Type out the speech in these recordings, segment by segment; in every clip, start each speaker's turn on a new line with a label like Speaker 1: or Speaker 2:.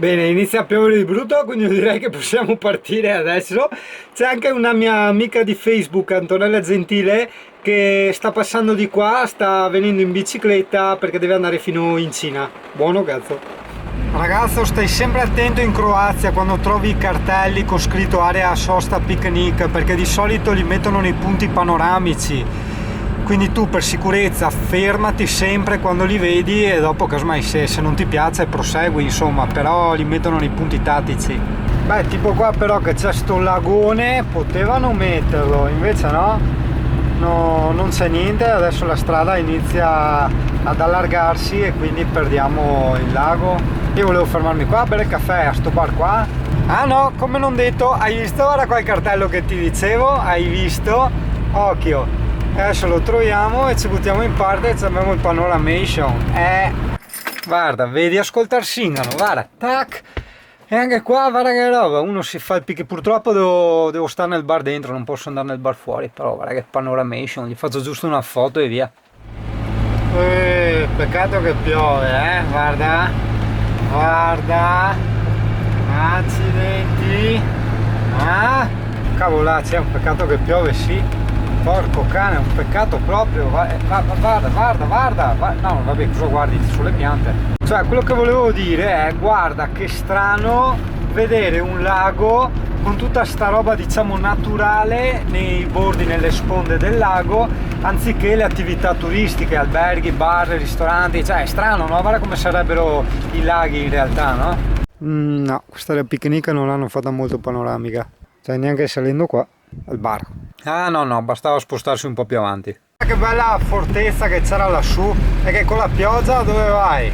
Speaker 1: Bene, inizia a piovere di brutto, quindi direi che possiamo partire adesso. C'è anche una mia amica di Facebook, Antonella Gentile, che sta passando di qua, sta venendo in bicicletta perché deve andare fino in Cina. Buono cazzo. Ragazzo, stai sempre attento in Croazia quando trovi i cartelli con scritto area sosta picnic, perché di solito li mettono nei punti panoramici. Quindi tu per sicurezza fermati sempre quando li vedi e dopo casomai se non ti piace prosegui, insomma, però li mettono nei punti tattici. Beh, tipo qua però che c'è sto lagone, potevano metterlo, invece no, non c'è niente, adesso la strada inizia ad allargarsi e quindi perdiamo il lago. Io volevo fermarmi qua a bere caffè a sto bar qua. Ah no, come non detto, hai visto? Guarda qua il cartello che ti dicevo, hai visto? Occhio. Adesso lo troviamo e ci buttiamo in parte e abbiamo il panoramation. Guarda, vedi, ascolta il singano, guarda, tac. E anche qua, guarda che roba, uno si fa il picchi. Purtroppo devo stare nel bar dentro, non posso andare nel bar fuori, però guarda che panoramation, gli faccio giusto una foto e via. Peccato che piove, guarda. Guarda. Accidenti. Cavolaccia, è un peccato che piove, sì. Porco cane, è un peccato proprio. Guarda. No, vabbè, cosa guardi? Sulle piante. Cioè, quello che volevo dire è, guarda che strano vedere un lago con tutta sta roba, diciamo, naturale nei bordi, nelle sponde del lago, anziché le attività turistiche, alberghi, bar, ristoranti. Cioè, è strano, no? Guarda come sarebbero i laghi in realtà, no? No, questa del picnic non l'hanno fatta molto panoramica. Cioè, neanche salendo qua al bar. Ah no, bastava spostarsi un po' più avanti. Che bella fortezza che c'era lassù, e che con la pioggia dove vai?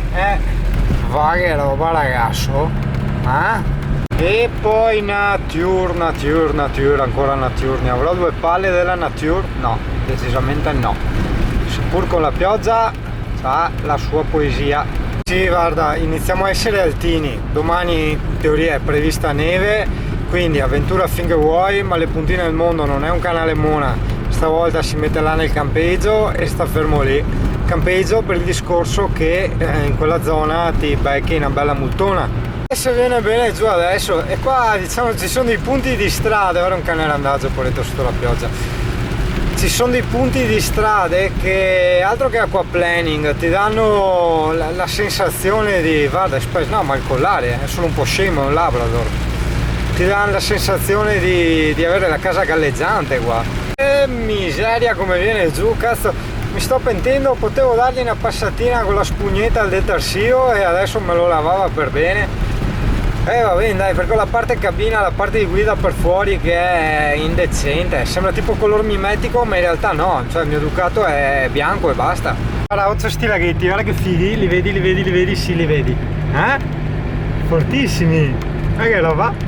Speaker 1: Va che roba, ragazzo. E poi nature, ancora nature. Ne avrò due palle della nature? No, decisamente no. Seppur con la pioggia ha la sua poesia. Sì, guarda, iniziamo a essere altini. Domani in teoria è prevista neve. Quindi avventura finché vuoi, ma le puntine del mondo non è un canale Mona, stavolta si mette là nel campeggio e sta fermo lì. Campeggio per il discorso che in quella zona ti becchi una bella multona. E se viene bene giù adesso, e qua diciamo ci sono dei punti di strada, ora un cane randaggio poretto sotto la pioggia. Ci sono dei punti di strade che altro che aquaplaning ti danno la sensazione di, guarda, no, ma il collare è solo un po' scemo, è un Labrador. Ti danno la sensazione di avere la casa galleggiante qua. E miseria come viene giù, cazzo, mi sto pentendo, potevo dargli una passatina con la spugnetta al detersivo e adesso me lo lavava per bene. Va bene dai, perché ho la parte cabina, la parte di guida per fuori che è indecente, sembra tipo color mimetico ma in realtà no, cioè il mio Ducato è bianco e basta. Guarda, c'è sti laghetti, guarda che fighi, li vedi, sì li vedi. Fortissimi, che roba.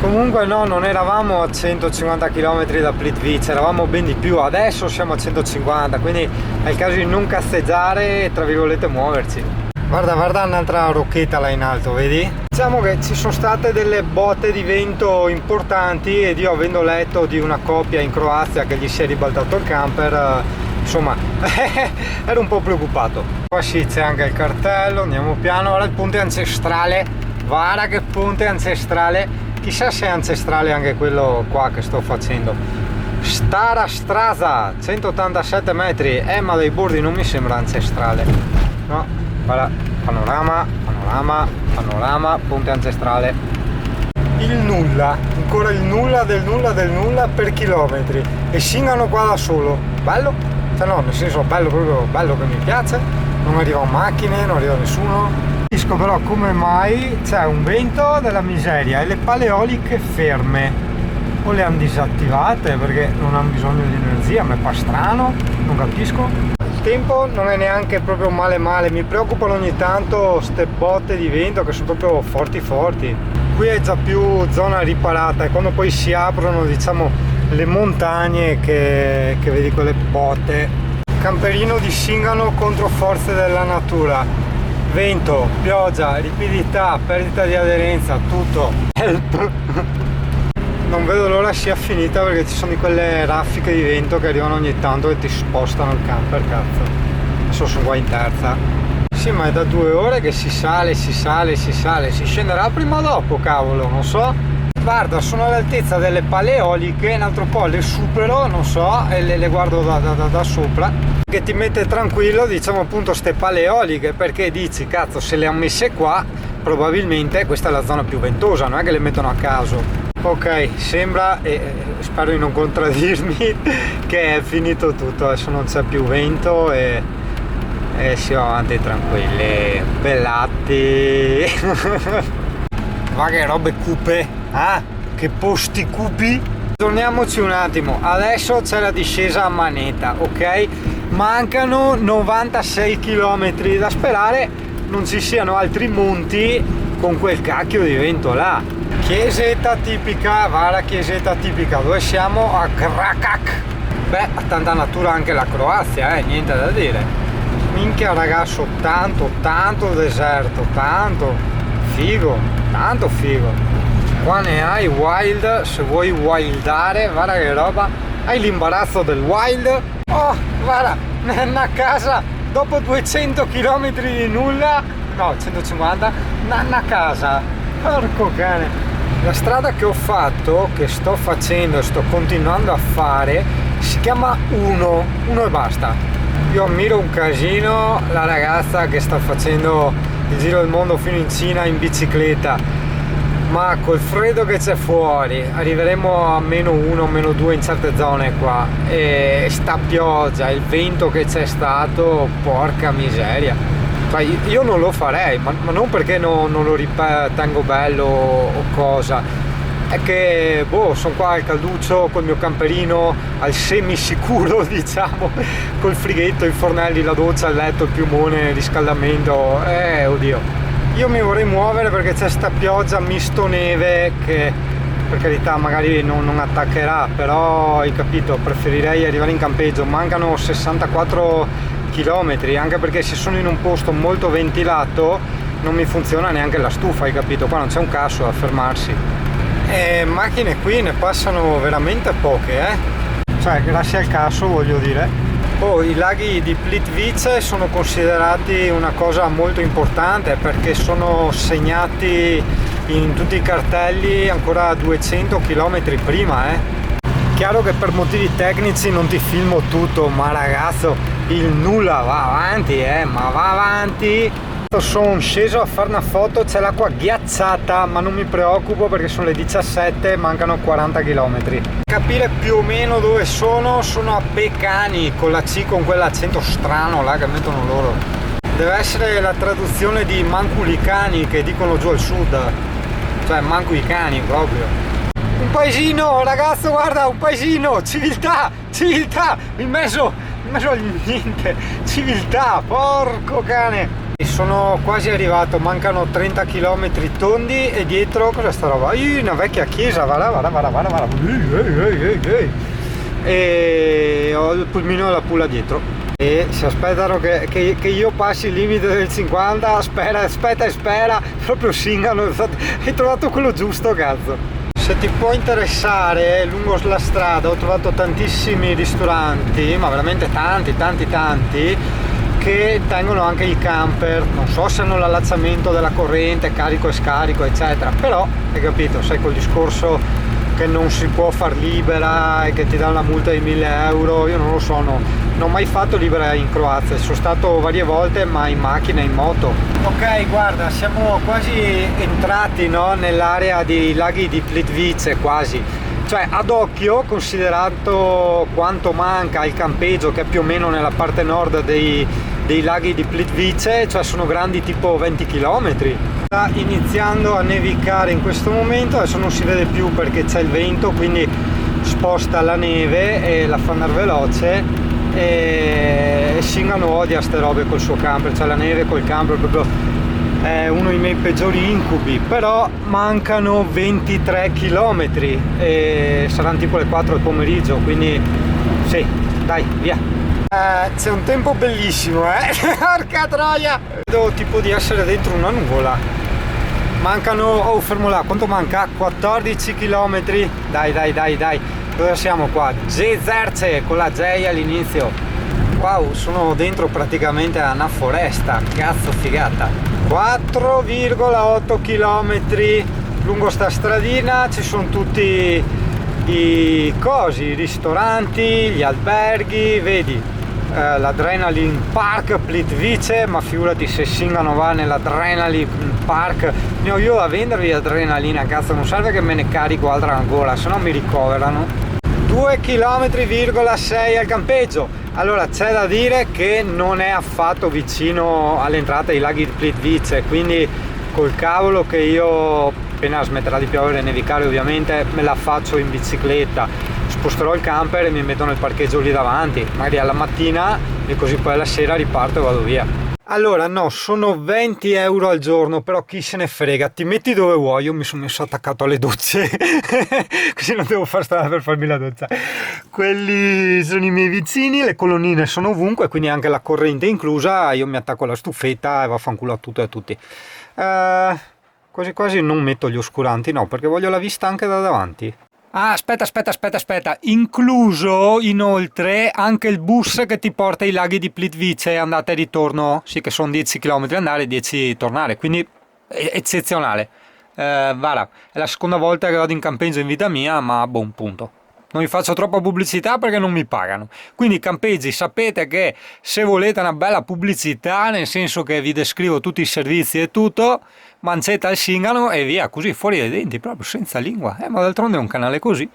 Speaker 1: Comunque no, non eravamo a 150 km da Plitvice, eravamo ben di più, adesso siamo a 150, quindi è il caso di non cazzeggiare e tra virgolette muoverci. Guarda un'altra rocchetta là in alto, vedi? Diciamo che ci sono state delle botte di vento importanti ed io, avendo letto di una coppia in Croazia che gli si è ribaltato il camper, insomma ero un po' preoccupato. Qua sì, c'è anche il cartello, andiamo piano. Ora il ponte ancestrale, guarda che ponte ancestrale, chissà se è ancestrale anche quello qua che sto facendo. Stara Strasa, 187 metri, ma dai bordi non mi sembra ancestrale, no? Guarda, panorama, ponte ancestrale. Il nulla, ancora il nulla del nulla per chilometri, e singano qua da solo. Bello? Cioè no, nel senso bello, proprio bello, che mi piace. Non arrivano macchine, non arriva nessuno. Capisco però come mai c'è un vento della miseria e le pale eoliche ferme. O le hanno disattivate perché non hanno bisogno di energia, mi fa strano, non capisco. Il tempo non è neanche proprio male, mi preoccupano ogni tanto ste botte di vento che sono proprio forti. Qui è già più zona riparata e quando poi si aprono, diciamo, le montagne che vedi quelle botte. Camperino di Singano contro forze della natura. Vento, pioggia, ripidità, perdita di aderenza, tutto. Help! Non vedo l'ora sia finita perché ci sono di quelle raffiche di vento che arrivano ogni tanto e ti spostano il camper, cazzo. Adesso sono qua in terza. Sì, ma è da 2 ore che si sale, si scenderà prima o dopo, cavolo, non so. Guarda, sono all'altezza delle paleoliche, un altro po' le supero, non so, e le guardo da sopra, che ti mette tranquillo, diciamo appunto ste paleoliche, perché dici, cazzo, se le hanno messe qua, probabilmente questa è la zona più ventosa, non è che le mettono a caso. Ok, sembra, e spero di non contraddirmi, che è finito tutto, adesso non c'è più vento e siamo avanti tranquilli, bellatti. Ma che robe cupe, che posti cupi. Torniamoci un attimo, adesso c'è la discesa a manetta, ok? Mancano 96 km, da sperare non ci siano altri monti con quel cacchio di vento là. Chiesetta tipica, va la chiesetta tipica, dove siamo? A Gračac. Beh, ha tanta natura anche la Croazia, niente da dire. Minchia ragazzo, tanto deserto, tanto figo. Qua ne hai wild, se vuoi wildare, guarda che roba, hai l'imbarazzo del wild. Oh, guarda, una casa dopo 200 km di nulla, no, 150, una casa, porco cane. La strada che ho fatto, che sto facendo e sto continuando a fare, si chiama Uno e basta. Io ammiro un casino la ragazza che sta facendo il giro del mondo fino in Cina in bicicletta, ma col freddo che c'è fuori arriveremo a -1, -2 in certe zone qua, e sta pioggia, il vento che c'è stato, porca miseria. Cioè, io non lo farei, ma non perché non lo ritengo bello o cosa, è che sono qua al calduccio col mio camperino al semisicuro, diciamo, col frighetto, i fornelli, la doccia, il letto, il piumone, il riscaldamento, oddio. Io mi vorrei muovere perché c'è sta pioggia misto neve che per carità magari non attaccherà, però hai capito, preferirei arrivare in campeggio. Mancano 64 km, anche perché se sono in un posto molto ventilato non mi funziona neanche la stufa, hai capito, qua non c'è un cazzo a fermarsi. E macchine qui ne passano veramente poche, cioè grazie al cazzo, voglio dire. I laghi di Plitvice sono considerati una cosa molto importante perché sono segnati in tutti i cartelli ancora 200 km prima. Chiaro che per motivi tecnici non ti filmo tutto, ma ragazzo, il nulla va avanti, ma va avanti. Sono sceso a fare una foto, c'è l'acqua ghiacciata, ma non mi preoccupo perché sono le 17, mancano 40 km. Capire più o meno dove sono a Pecani, con la C, con quell'accento strano là che mettono loro. Deve essere la traduzione di Manculicani, che dicono giù al sud, cioè manco i cani proprio. Un paesino, ragazzo, guarda, un paesino, civiltà, in mezzo al niente, civiltà, porco cane. Sono quasi arrivato, mancano 30 km tondi e dietro cosa sta roba? Una vecchia chiesa, guarda. E ho il pulmino della pulla dietro e si aspettano che io passi il limite del 50, spera, proprio singano, hai trovato quello giusto, cazzo. Se ti può interessare, lungo la strada ho trovato tantissimi ristoranti, ma veramente tanti, che tengono anche il camper, non so se hanno l'allacciamento della corrente, carico e scarico eccetera, però hai capito, sai, col discorso che non si può far libera e che ti dà una multa di 1000 euro, io non lo so, non ho mai fatto libera in Croazia, sono stato varie volte ma in macchina, in moto. Ok, guarda, siamo quasi entrati, no, nell'area dei laghi di Plitvice, quasi. Cioè, ad occhio, considerato quanto manca il campeggio, che è più o meno nella parte nord dei laghi di Plitvice, cioè sono grandi tipo 20 km. Sta iniziando a nevicare in questo momento, adesso non si vede più perché c'è il vento, quindi sposta la neve e la fa andare veloce, e Singano odia ste robe col suo camper, cioè la neve col camper proprio è uno dei miei peggiori incubi. Però mancano 23 km e saranno tipo le 4 del pomeriggio, quindi sì, dai, via. C'è un tempo bellissimo, porca troia, vedo tipo di essere dentro una nuvola. Mancano, fermo là, quanto manca? 14 km. Dai, dove siamo qua? Jezerce con la J all'inizio. Wow, sono dentro praticamente a una foresta, cazzo figata. 4,8 km lungo sta stradina, ci sono tutti i cosi, i ristoranti, gli alberghi, vedi l'Adrenaline Park Plitvice, ma figurati se Singano va nell'Adrenaline Park, ne ho io da vendervi adrenalina, cazzo, non serve che me ne carico altra ancora, se no mi ricoverano. 2,6 km al campeggio. Allora c'è da dire che non è affatto vicino all'entrata ai laghi di Plitvice, quindi col cavolo che io appena smetterà di piovere e nevicare ovviamente me la faccio in bicicletta, sposterò il camper e mi metto nel parcheggio lì davanti, magari alla mattina, e così poi alla sera riparto e vado via. Allora no, sono 20 euro al giorno, però chi se ne frega, ti metti dove vuoi. Io mi sono messo attaccato alle docce così non devo far strada per farmi la doccia. Quelli sono i miei vicini, le colonnine sono ovunque, quindi anche la corrente inclusa. Io mi attacco alla stufetta e vaffanculo a tutto e a tutti. Quasi quasi non metto gli oscuranti, no, perché voglio la vista anche da davanti. Ah, aspetta. Incluso inoltre anche il bus che ti porta ai laghi di Plitvice, andata e ritorno. Sì, che sono 10 km andare e 10 tornare, quindi è eccezionale. Guarda, è la seconda volta che vado in campeggio in vita mia, ma buon punto. Non vi faccio troppa pubblicità perché non mi pagano. Quindi campeggi, sapete che se volete una bella pubblicità, nel senso che vi descrivo tutti i servizi e tutto, mancetta al Singano e via, così fuori dai denti, proprio senza lingua. Ma d'altronde è un canale così.